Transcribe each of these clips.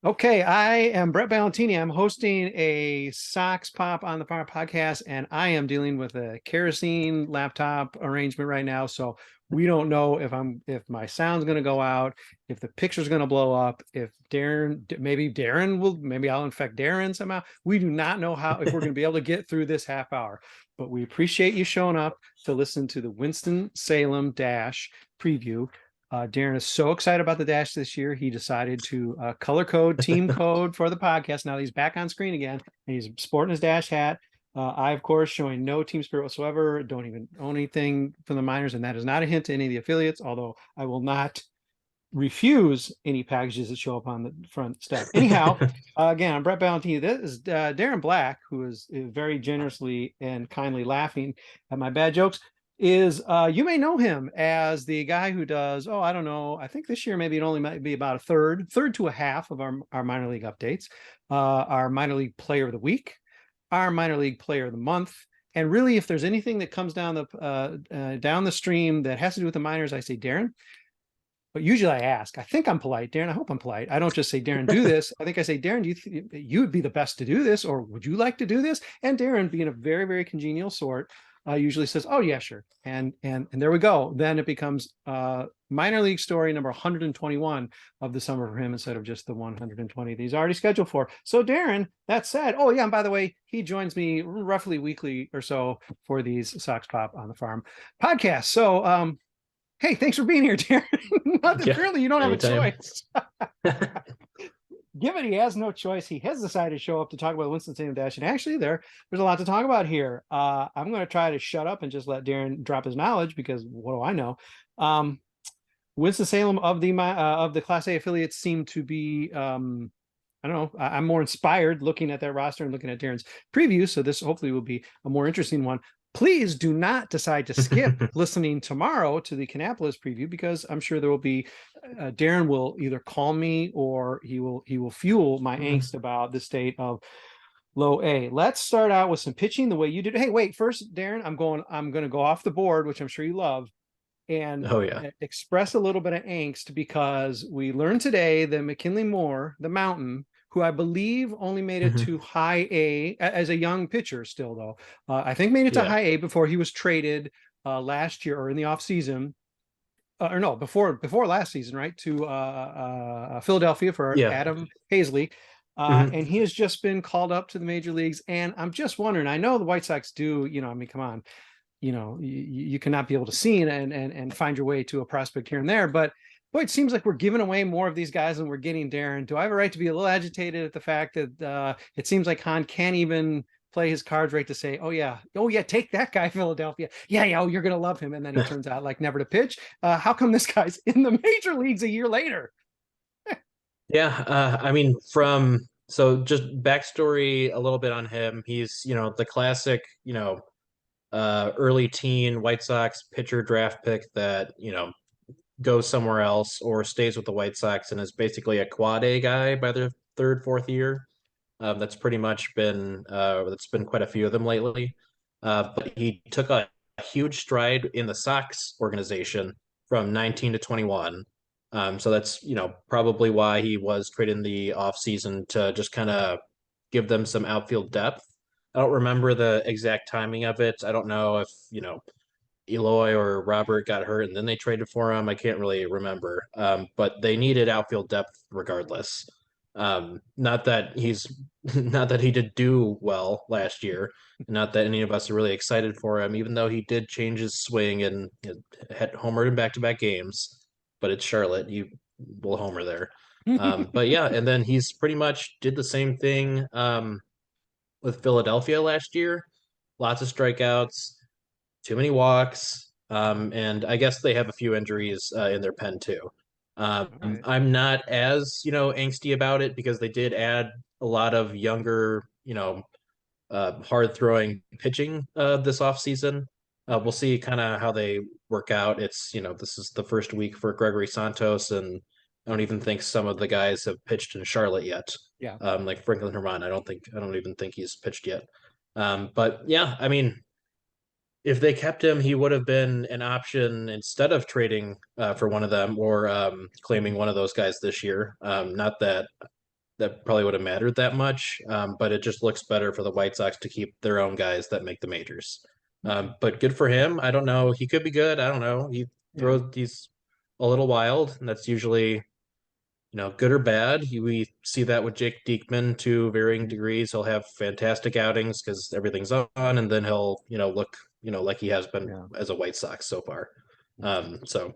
Okay, I am Brett Ballantini. I'm hosting a Sox Pop on the Farm podcast, and I am dealing with a kerosene laptop arrangement right now. So we don't know if my sound's going to go out, if the picture's going to blow up, if maybe I'll infect Darren somehow. We do not know how if we're going to be able to get through this half hour, but we appreciate you showing up to listen to the Winston-Salem Dash preview. Darren is so excited about the Dash this year. He decided to color code, team code for the podcast. Now he's back on screen again, and he's sporting his Dash hat. I, of course, showing no team spirit whatsoever. Don't even own anything from the minors, and that is not a hint to any of the affiliates, although I will not refuse any packages that show up on the front step. Anyhow, again, I'm Brett Ballantini. This is Darren Black, who is very generously and kindly laughing at my bad jokes. You may know him as the guy who does, I don't know, I think this year maybe it only might be about a third to a half of our minor league updates, our minor league player of the week, our minor league player of the month. And really, if there's anything that comes down the stream that has to do with the minors, I say, Darren. But usually I ask, I think I'm polite, Darren. I hope I'm polite. I don't just say, Darren, do this. I think I say, Darren, you would be the best to do this, or would you like to do this? And Darren, being a very, very congenial sort, usually says, oh yeah, sure. And there we go. Then it becomes minor league story number 121 of the summer for him, instead of just the 120 that he's already scheduled for. So Darren, that said, oh yeah, and by the way, he joins me roughly weekly or so for these Sox Pop on the Farm podcasts. So hey, thanks for being here, Darren. Not that really you don't have a choice. Given he has no choice, he has decided to show up to talk about the Winston-Salem Dash. And actually, there's a lot to talk about here. I'm going to try to shut up and just let Darren drop his knowledge, because what do I know? Winston-Salem of the Class A affiliates seem to be, I don't know, I'm more inspired looking at that roster and looking at Darren's preview. So this hopefully will be a more interesting one. Please do not decide to skip listening tomorrow to the Kannapolis preview, because I'm sure there will be Darren will either call me or he will fuel my angst about the state of low A. Let's start out with some pitching the way you did. Hey, wait, first, Darren, I'm going to go off the board, which I'm sure you love, and express a little bit of angst, because we learned today that McKinley Moore, the Mountain, who I believe only made it to High-A as a young pitcher still, though. I think made it to High-A before he was traded last year, or in the offseason. Or no, before last season, right? To Philadelphia for Adam Hazley. And he has just been called up to the major leagues. And I'm just wondering, I know the White Sox do, I mean, come on, you cannot be able to see and find your way to a prospect here and there, but boy, it seems like we're giving away more of these guys than we're getting, Darren. Do I have a right to be a little agitated at the fact that it seems like Hahn can't even play his cards right to say, oh yeah, take that guy, Philadelphia. Yeah, oh, you're going to love him. And then he turns out like never to pitch. How come this guy's in the major leagues a year later? I mean, so just backstory a little bit on him. He's, the classic, early teen White Sox pitcher draft pick that, goes somewhere else or stays with the White Sox and is basically a quad A guy by the third, fourth year. That's pretty much been that's been quite a few of them lately. But he took a huge stride in the Sox organization from 19 to 21. So that's probably why he was traded in the offseason to just kind of give them some outfield depth. I don't remember the exact timing of it. I don't know if Eloy or Robert got hurt and then they traded for him. I can't really remember. But they needed outfield depth regardless. Not that not that he did do well last year. Not that any of us are really excited for him, even though he did change his swing and had homered in back-to-back games. But it's Charlotte. You will homer there. But yeah, and then he's pretty much did the same thing with Philadelphia last year. Lots of strikeouts, too many walks, and I guess they have a few injuries in their pen too. I'm not as angsty about it because they did add a lot of younger, hard throwing pitching this offseason. We'll see kind of how they work out. It's this is the first week for Gregory Santos, and I don't even think some of the guys have pitched in Charlotte yet. Yeah. Like Franklin Herman, I don't even think he's pitched yet. But yeah, I mean, if they kept him, he would have been an option instead of trading for one of them or claiming one of those guys this year. Not that that probably would have mattered that much. But it just looks better for the White Sox to keep their own guys that make the majors. But good for him. I don't know. He could be good. I don't know. Yeah. He's a little wild, and that's usually, good or bad. We see that with Jake Diekman to varying degrees. He'll have fantastic outings because everything's on, and then he'll, look, like he has been Yeah. as a White Sox so far. So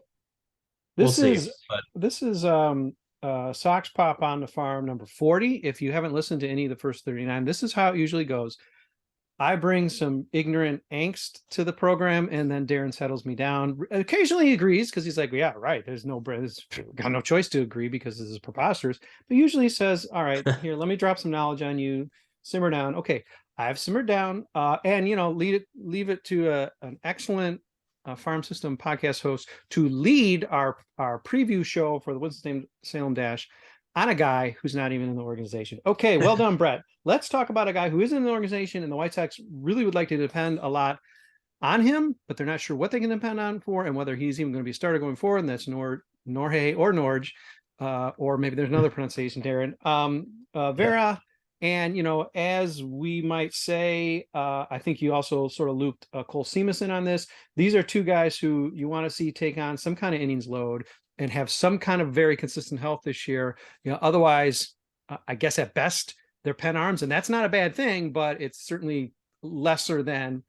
we'll This see. is But this is Sox Pop on the Farm number 40. If you haven't listened to any of the first 39, this is how it usually goes. I bring some ignorant angst to the program, and then Darren settles me down. Occasionally he agrees because he's like, yeah, right. There's got no choice to agree because this is preposterous. But usually he says, all right, here, let me drop some knowledge on you. Simmer down. Okay, I've simmered down. And leave it to an excellent farm system podcast host to lead our preview show for the Winston-Salem Dash on a guy who's not even in the organization. Okay, well done, Brett. Let's talk about a guy who isn't in the organization, and the White Sox really would like to depend a lot on him, but they're not sure what they can depend on for and whether he's even going to be a starter going forward. And that's Norge or Norge, or maybe there's another pronunciation, Darren. Vera. And, as we might say, I think you also sort of looped Kohl Simas in on this. These are two guys who you want to see take on some kind of innings load and have some kind of very consistent health this year. Otherwise, I guess at best they're pen arms, and that's not a bad thing, but it's certainly lesser than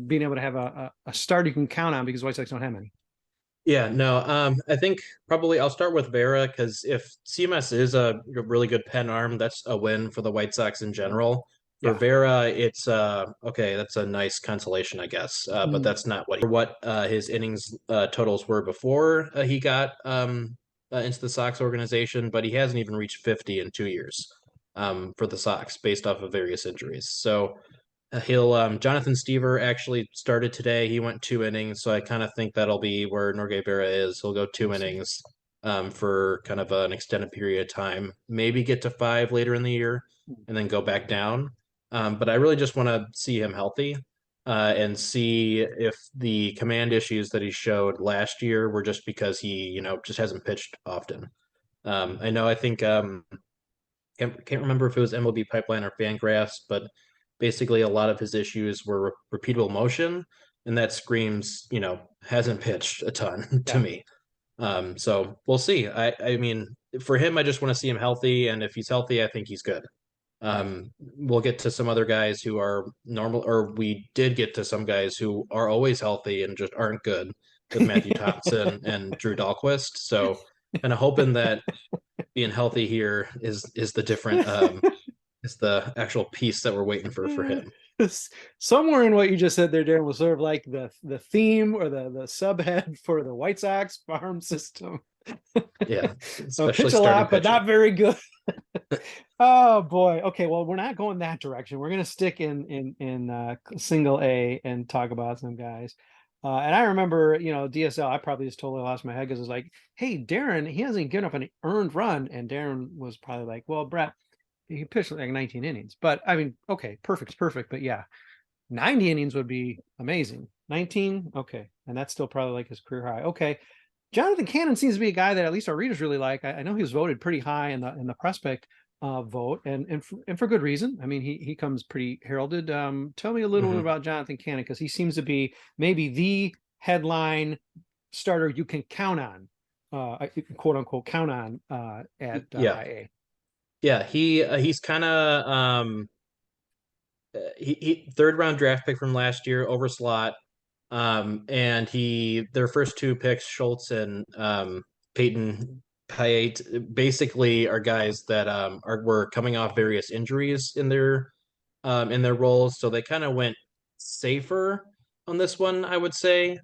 being able to have a start you can count on because White Sox don't have any. yeah, no, I think probably I'll start with Vera because if CMS is a really good pen arm, that's a win for the White Sox in general. For Yeah. Vera, it's okay, that's a nice consolation, I guess. But that's not what his innings totals were before he got into the Sox organization, but he hasn't even reached 50 in 2 years for the Sox based off of various injuries. So he'll Jonathan Stever actually started today. He went 2 innings, so I kind of think that'll be where Norge Vera is. He'll go 2 innings for kind of an extended period of time, maybe get to 5 later in the year, and then go back down. But I really just want to see him healthy and see if the command issues that he showed last year were just because he, just hasn't pitched often. I know, I think can't remember if it was MLB Pipeline or Fangraphs, but basically a lot of his issues were repeatable motion, and that screams, hasn't pitched a ton to Yeah. me. So we'll see. I mean, for him, I just want to see him healthy, and if he's healthy, I think he's good. We'll get to some other guys who are normal, or we did get to some guys who are always healthy and just aren't good with Matthew Thompson and Drew Dahlquist. So kind of hoping that being healthy here is the different is the actual piece that we're waiting for him. Somewhere in what you just said there, Darren, was sort of like the theme or the subhead for the White Sox farm system. Yeah, So especially pitch a lot, but pitching. not very good. Oh boy. Okay, well, we're not going that direction. We're going to stick in single A and talk about some guys. And I remember, DSL, I probably just totally lost my head because it's like, hey, Darren, he hasn't given up an earned run. And Darren was probably like, well, Brett, he pitched like 19 innings. But I mean, okay, perfect's perfect. But yeah, 90 innings would be amazing. 19, okay. And that's still probably like his career high. Okay. Jonathan Cannon seems to be a guy that at least our readers really like. I know he was voted pretty high in the prospect vote, and for good reason. I mean, he comes pretty heralded. Tell me a little bit about Jonathan Cannon, because he seems to be maybe the headline starter you can count on, quote unquote, count on at High-A. Yeah, he's kind of he third round draft pick from last year over slot. And their first two picks, Schultz and Peyton Payette, basically are guys that were coming off various injuries in their roles, so they kind of went safer on this one, I would say,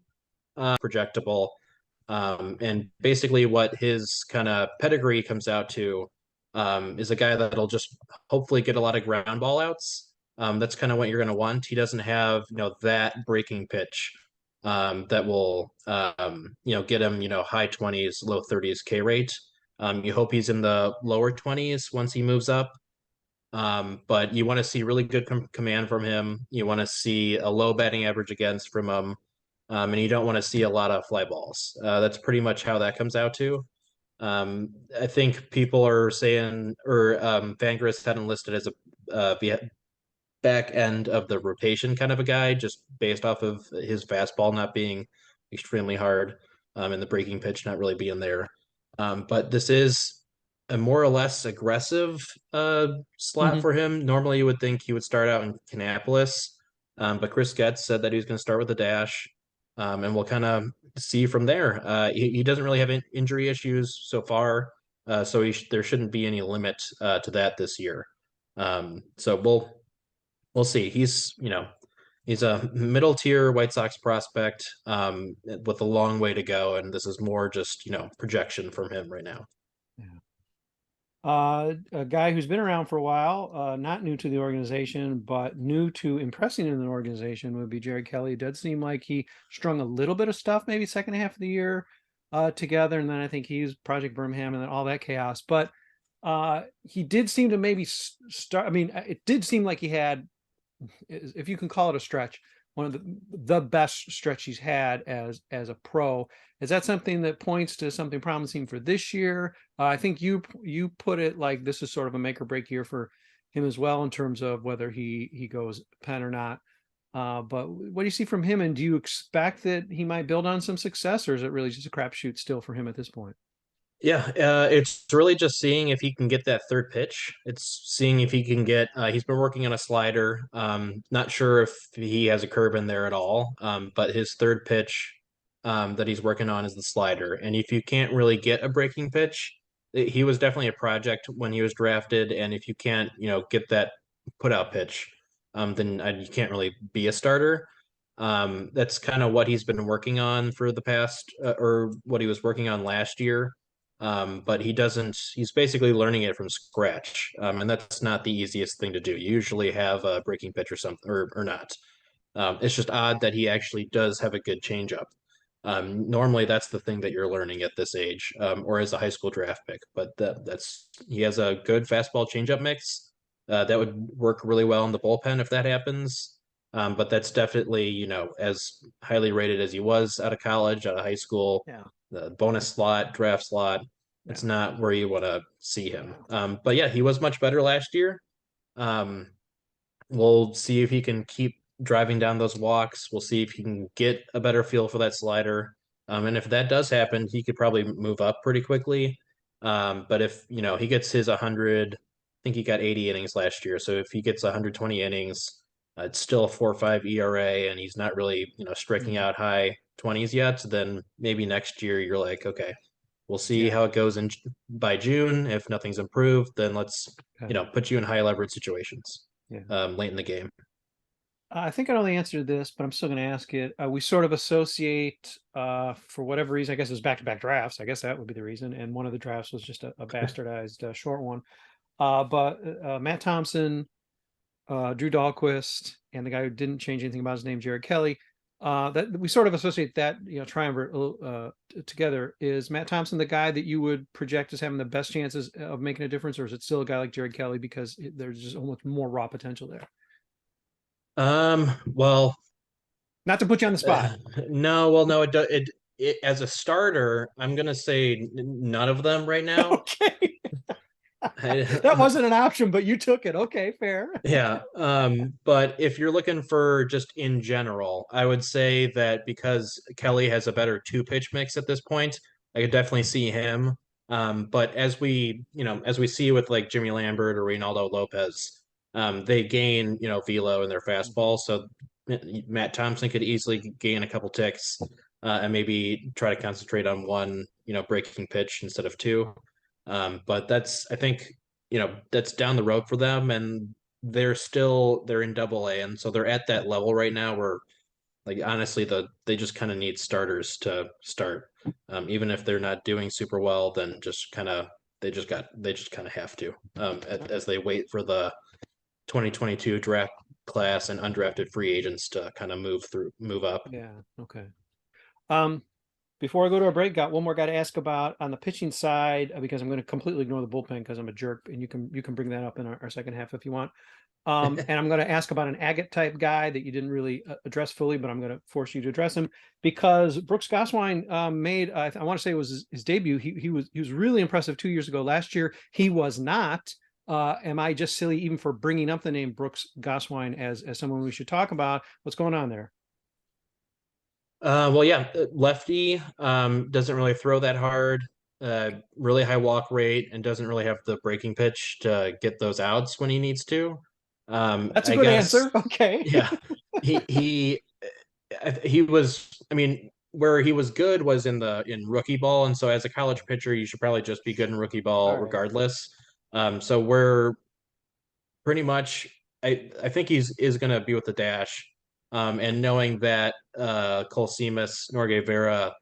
projectable. And basically, what his kind of pedigree comes out to is a guy that'll just hopefully get a lot of ground ball outs. That's kind of what you're going to want. He doesn't have, that breaking pitch that will, get him, high 20s, low 30s K rate. You hope he's in the lower 20s once he moves up. But you want to see really good command from him. You want to see a low batting average against from him. And you don't want to see a lot of fly balls. That's pretty much how that comes out to. I think people are saying, or Vangrass had him listed as a back end of the rotation kind of a guy, just based off of his fastball not being extremely hard, and the breaking pitch not really being there. But this is a more or less aggressive slot Mhm. for him. Normally, you would think he would start out in Kannapolis, but Chris Getz said that he was going to start with a dash, and we'll kind of see from there. He doesn't really have injury issues so far, so there shouldn't be any limit to that this year. So we'll see. He's a middle tier White Sox prospect, with a long way to go, and this is more just projection from him right now. Yeah. A guy who's been around for a while, not new to the organization, but new to impressing in the organization would be Jared Kelley. It does seem like he strung a little bit of stuff, maybe second half of the year, together, and then I think he used Project Birmingham and then all that chaos. But he did seem to maybe start. I mean, it did seem like he had, if you can call it a stretch, one of the best stretch he's had as a pro. Is that something that points to something promising for this year? I think you put it like this is sort of a make or break year for him as well in terms of whether he goes pen or not. But what do you see from him, and do you expect that he might build on some success, or is it really just a crapshoot still for him at this point? Yeah, it's really just seeing if he can get that third pitch. It's seeing if he can get. He's been working on a slider. Not sure if he has a curve in there at all. But his third pitch, that he's working on is the slider. And if you can't really get a breaking pitch, he was definitely a project when he was drafted. And if you can't, get that put out pitch, then you can't really be a starter. That's kind of what he's been working on for the past, or what he was working on last year. But he's basically learning it from scratch. And that's not the easiest thing to do. You usually have a breaking pitch or something, or not. It's just odd that he actually does have a good changeup. Normally, that's the thing that you're learning at this age, or as a high school draft pick. But he has a good fastball changeup mix. That would work really well in the bullpen if that happens. But that's definitely, as highly rated as he was out of college, out of high school, Yeah, the bonus slot, draft slot. It's yeah, not where you want to see him. But yeah, he was much better last year. Um, we'll see if he can keep driving down those walks. We'll see if he can get a better feel for that slider. And if that does happen, he could probably move up pretty quickly. But if he gets his 100, I think he got 80 innings last year. So if he gets 120 innings, it's still a 4.5 ERA, and he's not really striking mhm, out high 20s yet. Then maybe next year you're like, okay, we'll see yeah. how it goes in by June. If nothing's improved, then let's Okay. put you in high leverage situations Yeah. late in the game. I think I know the answer to this, but I'm still going to ask it. We sort of associate, for whatever reason, I guess it was back-to-back drafts. I guess that would be the reason. And one of the drafts was just a bastardized short one. But Matt Thompson, Drew Dahlquist, and the guy who didn't change anything about his name, Jared Kelley. That we sort of associate that triumvirate together. Is Matt Thompson the guy that you would project as having the best chances of making a difference, or is it still a guy like Jared Kelley because there's just almost more raw potential there? Well, Not to put you on the spot. no, well, no, it as a starter, I'm gonna say none of them right now. Okay. That I, wasn't an option, but you took it. Okay, fair. yeah, but if you're looking for just in general, I would say that because Kelly has a better two pitch mix at this point, I could definitely see him. But as we see with like Jimmy Lambert or Reynaldo Lopez, they gain, velo in their fastball. So Matt Thompson could easily gain a couple ticks, and maybe try to concentrate on one, breaking pitch instead of two. But I think, that's down the road for them, and they're in Double-A, and so they're at that level right now where, like, honestly, they just kind of need starters to start. Even if they're not doing super well, then just kind of they just kind of have to, as they wait for the 2022 draft class and undrafted free agents to kind of move up. Yeah. Okay. Um, Before I go to a break, got one more guy to ask about on the pitching side because I'm going to completely ignore the bullpen because I'm a jerk, and you can bring that up in our second half if you want. And I'm going to ask about an agate type guy that you didn't really address fully, but I'm going to force you to address him because Brooks Goswine made, I want to say it was his debut. He was really impressive 2 years ago. Last year, he was not. Am I just silly even for bringing up the name Brooks Goswine as someone we should talk about? What's going on there? Well, yeah, lefty, doesn't really throw that hard, really high walk rate, and doesn't really have the breaking pitch to get those outs when he needs to. That's a I good guess, answer. Okay. yeah, he was. I mean, where he was good was in rookie ball, and so as a college pitcher, you should probably just be good in rookie ball All right. regardless. So we're pretty much. I think is going to be with the dash. And knowing that Kohl, Simas, Norge, Vera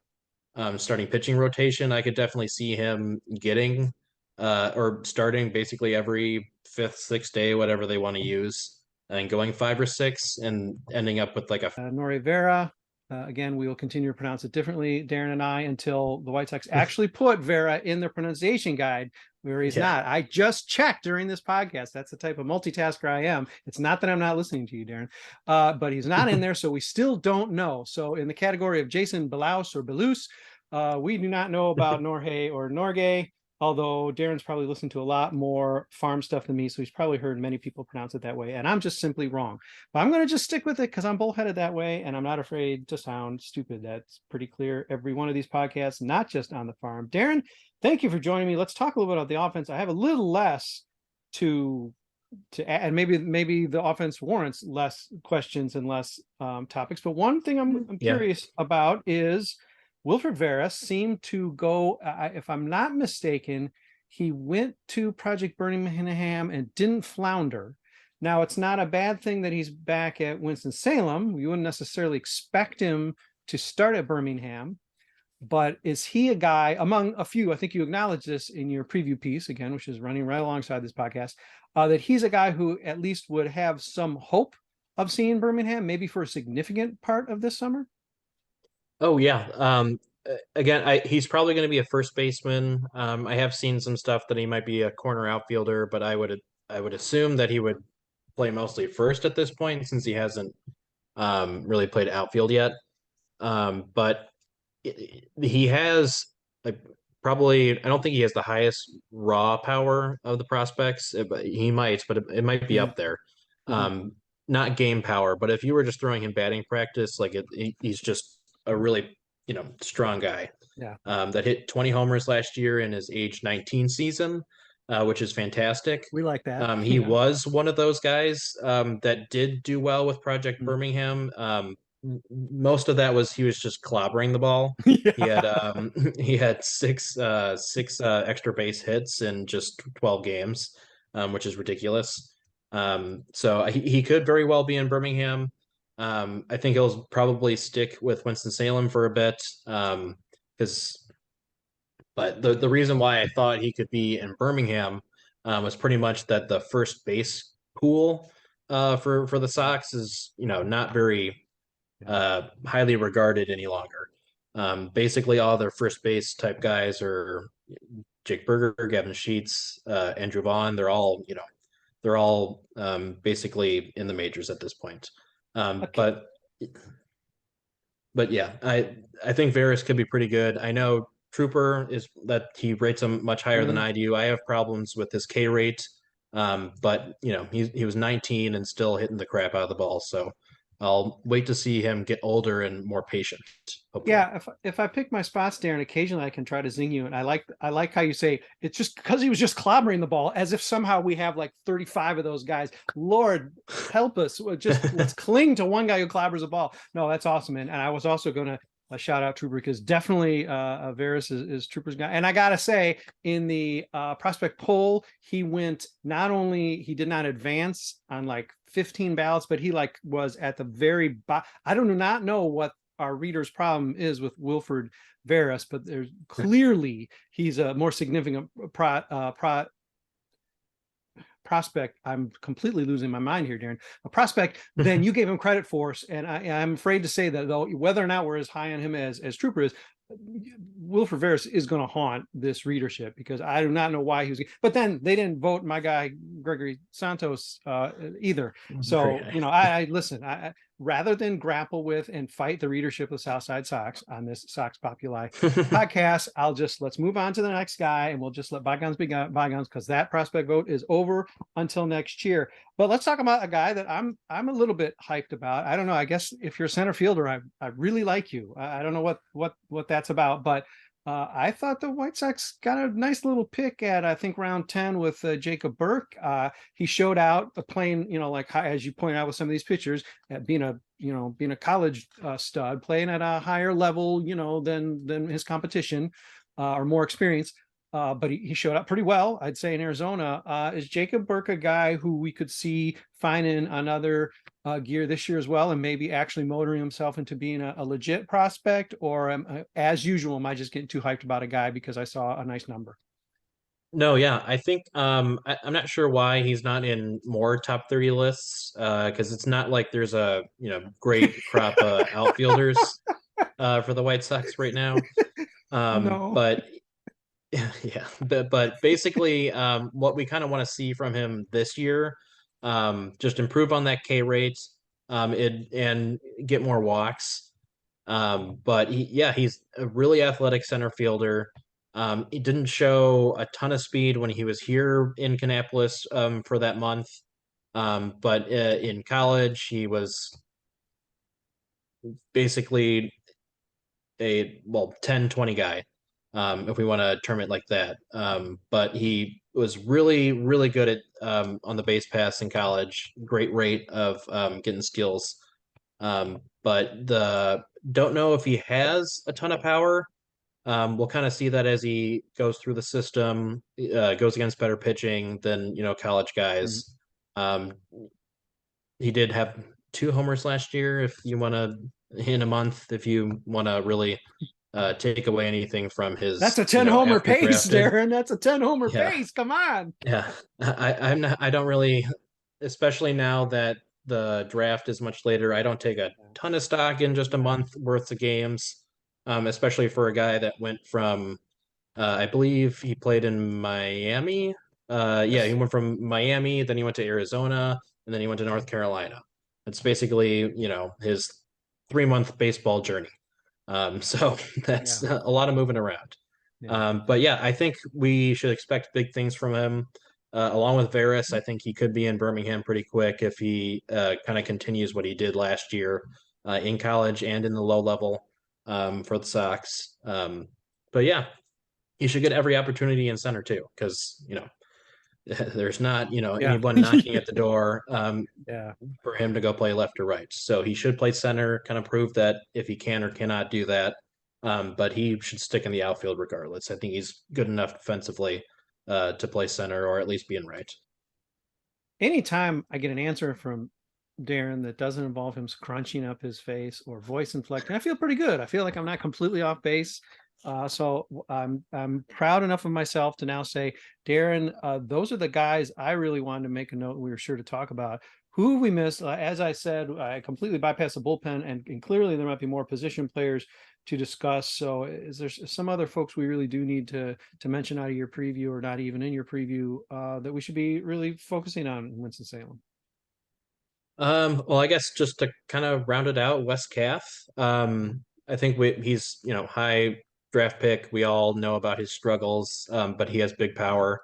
starting pitching rotation, I could definitely see him getting or starting basically every fifth, sixth day, whatever they want to use, and going 5 or 6 and ending up with like a Norge Vera. Again, we will continue to pronounce it differently, Darren and I, until the White Sox actually put Vera in their pronunciation guide where he's not. I just checked during this podcast. That's the type of multitasker I am. It's not that I'm not listening to you, Darren, but he's not in there, so we still don't know. So in the category of Jason Belaus or Belus, we do not know about Norge or Norge. Although Darren's probably listened to a lot more farm stuff than me, so he's probably heard many people pronounce it that way, and I'm just simply wrong. But I'm going to just stick with it because I'm bullheaded that way, and I'm not afraid to sound stupid. That's pretty clear every one of these podcasts, not just on the farm. Darren, thank you for joining me. Let's talk a little bit about the offense. I have a little less to add, and maybe the offense warrants less questions and less topics. But one thing I'm curious about is Wilfred Vera seemed to go, if I'm not mistaken, he went to Project Birmingham and didn't flounder. Now, it's not a bad thing that he's back at Winston-Salem. You wouldn't necessarily expect him to start at Birmingham, but is he a guy among a few, I think you acknowledged this in your preview piece, again, which is running right alongside this podcast, that he's a guy who at least would have some hope of seeing Birmingham, maybe for a significant part of this summer? Oh yeah. Again, he's probably going to be a first baseman. I have seen some stuff that he might be a corner outfielder, but I would assume that he would play mostly first at this point since he hasn't really played outfield yet. But he has like probably I don't think he has the highest raw power of the prospects. But he might, but it might be up there. Not game power, but if you were just throwing him batting practice, like he's just a really strong guy. Yeah. That hit 20 homers last year in his age 19 season, which is fantastic. We like that. He was one of those guys that did do well with Project Birmingham. Most of that was he was just clobbering the ball. Yeah. He had six extra base hits in just 12 games, which is ridiculous. So he could very well be in Birmingham. I think he'll probably stick with Winston-Salem for a bit. But the reason why I thought he could be in Birmingham was pretty much that the first base pool for the Sox is not very highly regarded any longer. Basically, all their first base type guys are Jake Berger, Gavin Sheets, Andrew Vaughn. They're all basically in the majors at this point. Okay. But yeah, I think Varys could be pretty good. I know Trooper is that he rates him much higher than I do. I have problems with his K rate, but he was 19 and still hitting the crap out of the ball. So I'll wait to see him get older and more patient. Hopefully. Yeah, if I pick my spots, Darren, occasionally I can try to zing you, and I like how you say it's just because he was just clobbering the ball, as if somehow we have like 35 of those guys. Lord help us! Just let's cling to one guy who clobbers a ball. No, that's awesome, and I was also going to shout out Trooper because definitely Varys is Trooper's guy, and I gotta say in the prospect poll he went not only he did not advance on like 15 ballots, but he like was at the very I do not know what our reader's problem is with Wilfred Varys, but there's clearly he's a more significant prospect. I'm completely losing my mind here, Darren. A prospect than you gave him credit for, and I'm afraid to say that though, whether or not we're as high on him as Trooper is, Wilfred Veras is going to haunt this readership because I do not know why he was. But then they didn't vote my guy Gregory Santos either. So I listen. Rather than grapple with and fight the readership of Southside Sox on this Sox Populi podcast, let's move on to the next guy, and we'll just let bygones be bygones, because that prospect vote is over until next year. But let's talk about a guy that I'm a little bit hyped about. I don't know. I guess if you're a center fielder, I really like you. I don't know what that's about, but I thought the White Sox got a nice little pick at, I think, round 10 with Jacob Burke. He showed out playing, like as you point out with some of these pitchers, at being a college stud, playing at a higher level, than his competition, or more experience. But he showed up pretty well, I'd say, in Arizona. Is Jacob Burke a guy who we could see finding another gear this year as well, and maybe actually motoring himself into being a legit prospect? Or as usual, am I just getting too hyped about a guy because I saw a nice number? No, yeah, I think I'm not sure why he's not in more top 30 lists, because it's not like there's a great crop of outfielders for the White Sox right now. No. But yeah, but basically, what we kind of want to see from him this year, just improve on that K rate, and get more walks. But he's a really athletic center fielder. He didn't show a ton of speed when he was here in Kannapolis for that month. But in college, he was basically a 10-20 guy, if we want to term it like that. But he was really, really good at on the base pass in college. Great rate of getting steals. But don't know if he has a ton of power. We'll kind of see that as he goes through the system, goes against better pitching than college guys. Um, he did have 2 homers last year. If you want to, in a month, if you want to really take away anything from That's his, a 10 homer after pace, drafted. Darren. That's a 10 homer Yeah, pace. Come on. yeah. I'm not. I don't really, especially now that the draft is much later. I don't take a ton of stock in just a month worth of games, especially for a guy that went from, I believe he played in Miami. Yeah, he Yes. went from Miami, then he went to Arizona, and then he went to North Carolina. It's basically, his 3-month baseball journey. So Yeah. that's a lot of moving around. Yeah. But yeah, I think we should expect big things from him. Along with Veras, I think he could be in Birmingham pretty quick if he kind of continues what he did last year in college and in the low level for the Sox. But yeah, he should get every opportunity in center too, because there's not Yeah. anyone knocking at the door Yeah. for him to go play left or right. So he should play center, kind of prove that if he can or cannot do that. But he should stick in the outfield regardless. I think he's good enough defensively to play center or at least be in right. Anytime I get an answer from Darren that doesn't involve him crunching up his face or voice inflecting, I feel pretty good. I feel like I'm not completely off base. So I'm proud enough of myself to now say, Darren, those are the guys I really wanted to make a note. We were sure to talk about. Who we missed. As I said, I completely bypassed the bullpen, and clearly there might be more position players to discuss. So is there some other folks we really do need to mention out of your preview, or not even in your preview, that we should be really focusing on in Winston-Salem? Well, I guess just to kind of round it out, Wes Calf. I think he's high draft pick. We all know about his struggles, but he has big power.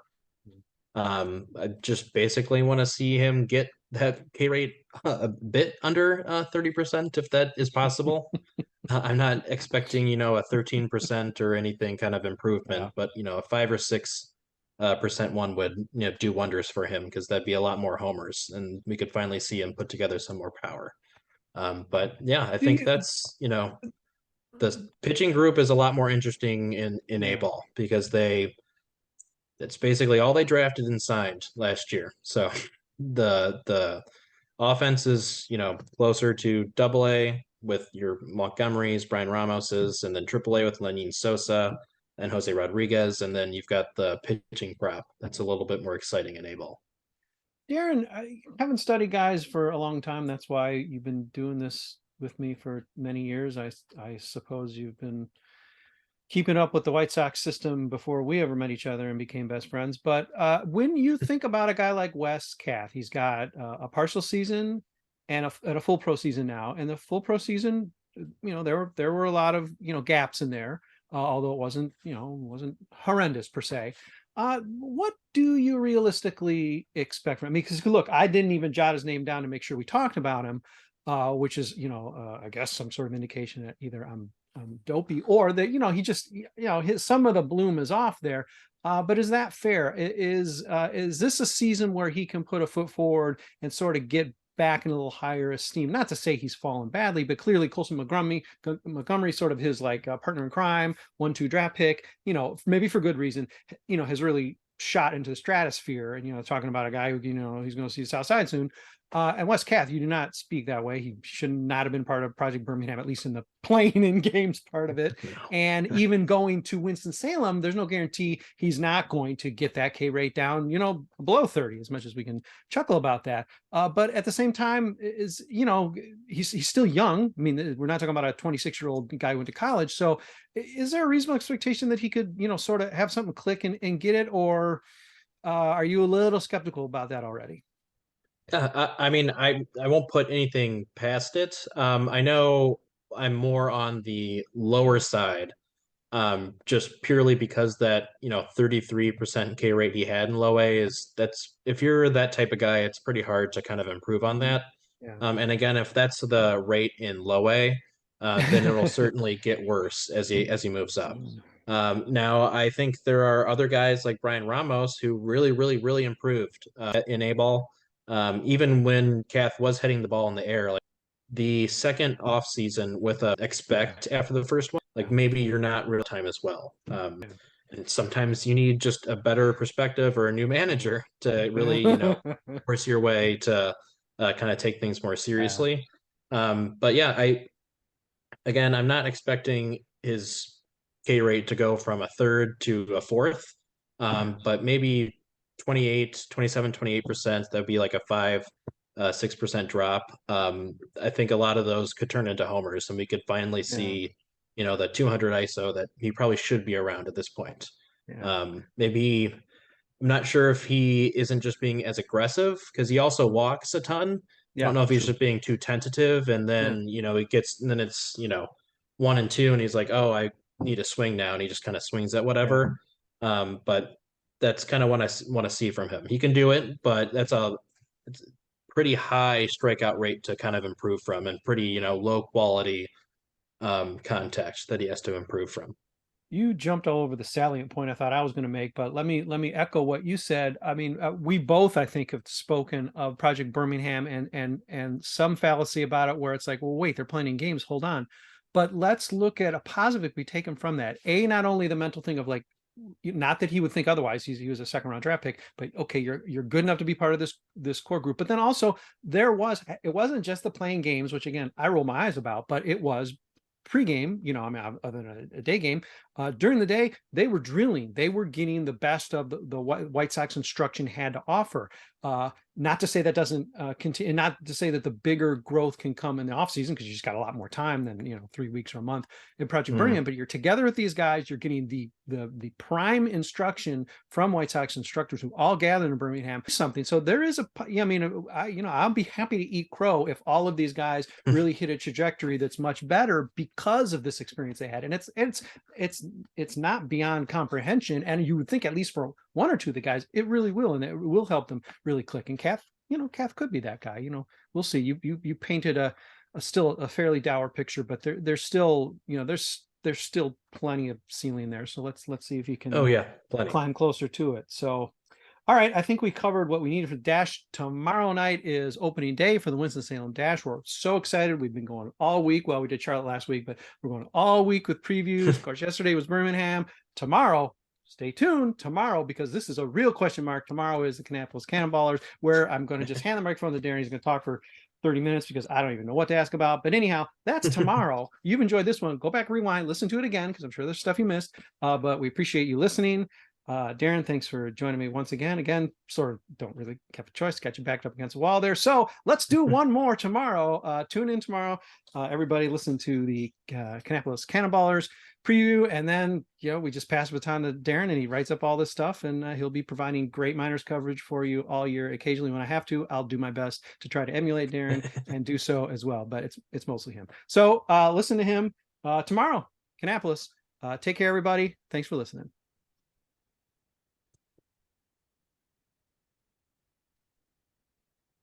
I just basically want to see him get that K rate a bit under 30%, if that is possible. I'm not expecting, a 13% or anything kind of Yeah. improvement, but a 5 or 6% one would do wonders for him, because that'd be a lot more homers, and we could finally see him put together some more power. But yeah, I think that's the pitching group is a lot more interesting in A Yeah. ball, because that's basically all they drafted and signed last year. So the offense is, closer to Double-A with your Montgomerys, Brian Ramoses, and then Triple-A with Lenin Sosa and Jose Rodriguez, and then you've got the pitching prop that's a little bit more exciting in A-ball. Darren, I haven't studied guys for a long time. That's why you've been doing this with me for many years. I suppose you've been keeping up with the White Sox system before we ever met each other and became best friends. But when you think about a guy like Wes Kath, he's got a partial season and a full pro season now. And the full pro season, there were a lot of gaps in there, although it wasn't horrendous per se. What do you realistically expect from him? Because look, I didn't even jot his name down to make sure we talked about him, which is I guess some sort of indication that either I'm dopey or that he just his some of the bloom is off there. But is that fair? Is this a season where he can put a foot forward and sort of get back in a little higher esteem? Not to say he's fallen badly, but clearly Colson Montgomery, sort of his partner in crime, 1-2 draft pick, maybe for good reason, has really shot into the stratosphere. And talking about a guy who he's going to see the South Side soon. And Wes Kath, you do not speak that way. He should not have been part of Project Birmingham, at least in the playing in games part of it. And even going to Winston-Salem, there's no guarantee he's not going to get that K rate down, below 30, as much as we can chuckle about that. But at the same time, he's still young. I mean, we're not talking about a 26-year-old guy who went to college. So is there a reasonable expectation that he could, sort of have something click and get it? Or are you a little skeptical about that already? I mean, I won't put anything past it. I know I'm more on the lower side, just purely because that 33% K rate he had in low A that's if you're that type of guy, it's pretty hard to kind of improve on that. Yeah. And again, if that's the rate in low A, then it'll certainly get worse as he moves up. Now, I think there are other guys like Brian Ramos who really, really, really improved in A ball. Even when Kath was hitting the ball in the air, like the second off season with a expect after the first one, like maybe you're not real time as well. And sometimes you need just a better perspective or a new manager to really, force your way to kind of take things more seriously. But yeah, I'm not expecting his K rate to go from a third to a fourth, but maybe 28%, that'd be like a 6% drop. I think a lot of those could turn into homers, and we could finally see, the 200 ISO that he probably should be around at this point. Maybe I'm not sure if he isn't just being as aggressive because he also walks a ton. I don't know if he's just being too tentative, and then then it's 1 and 2, and he's like, oh, I need to swing now, and he just kind of swings at whatever. But that's kind of what I want to see from him. He can do it, but it's a pretty high strikeout rate to kind of improve from, and pretty low quality contact that he has to improve from. You jumped all over the salient point I thought I was going to make, but let me echo what you said. I mean, we both, I think, have spoken of Project Birmingham and some fallacy about it, where it's like, well, wait, they're playing in games. Hold on. But let's look at a positive we take him from that. Not only the mental thing of like, not that he would think otherwise. He was a second round draft pick, but okay, you're good enough to be part of this core group. But then also it wasn't just the playing games, which again I roll my eyes about, but it was pregame, other than a day game, during the day, they were drilling. They were getting the best of the White Sox instruction had to offer. Not to say that doesn't continue, not to say that the bigger growth can come in the offseason, because you just got a lot more time than 3 weeks or a month in Project Birmingham. But you're together with these guys, you're getting the prime instruction from White Sox instructors who all gathered in Birmingham. Something. So there is I'll be happy to eat crow if all of these guys really hit a trajectory that's much better because of this experience they had. And it's not beyond comprehension. And you would think at least for one or two of the guys, it really will, and it will help them really click. And Kath could be that guy. We'll see. You painted a still a fairly dour picture, but there's still there's still plenty of ceiling there. So let's see if you can climb closer to it. So all right, I think we covered what we needed for the Dash. Tomorrow night is opening day for the Winston-Salem Dash. We're so excited. We've been going all week. Well, we did Charlotte last week, but we're going all week with previews. Of course, yesterday was Birmingham. Tomorrow, stay tuned tomorrow, because this is a real question mark. Tomorrow is the Kannapolis Cannonballers, where I'm going to just hand the microphone to Darren. He's going to talk for 30 minutes because I don't even know what to ask about. But anyhow, that's tomorrow. You've enjoyed this one. Go back, rewind, listen to it again, because I'm sure there's stuff you missed. But we appreciate you listening. Darren, thanks for joining me once again. Again, sort of don't really have a choice. Got you backed up against the wall there. So let's do one more tomorrow. Tune in tomorrow. Everybody listen to the Kannapolis Cannonballers preview. And then, we just pass the baton to Darren and he writes up all this stuff and he'll be providing great minors coverage for you all year. Occasionally when I have to, I'll do my best to try to emulate Darren and do so as well. But it's mostly him. So listen to him tomorrow, Kannapolis. Take care, everybody. Thanks for listening.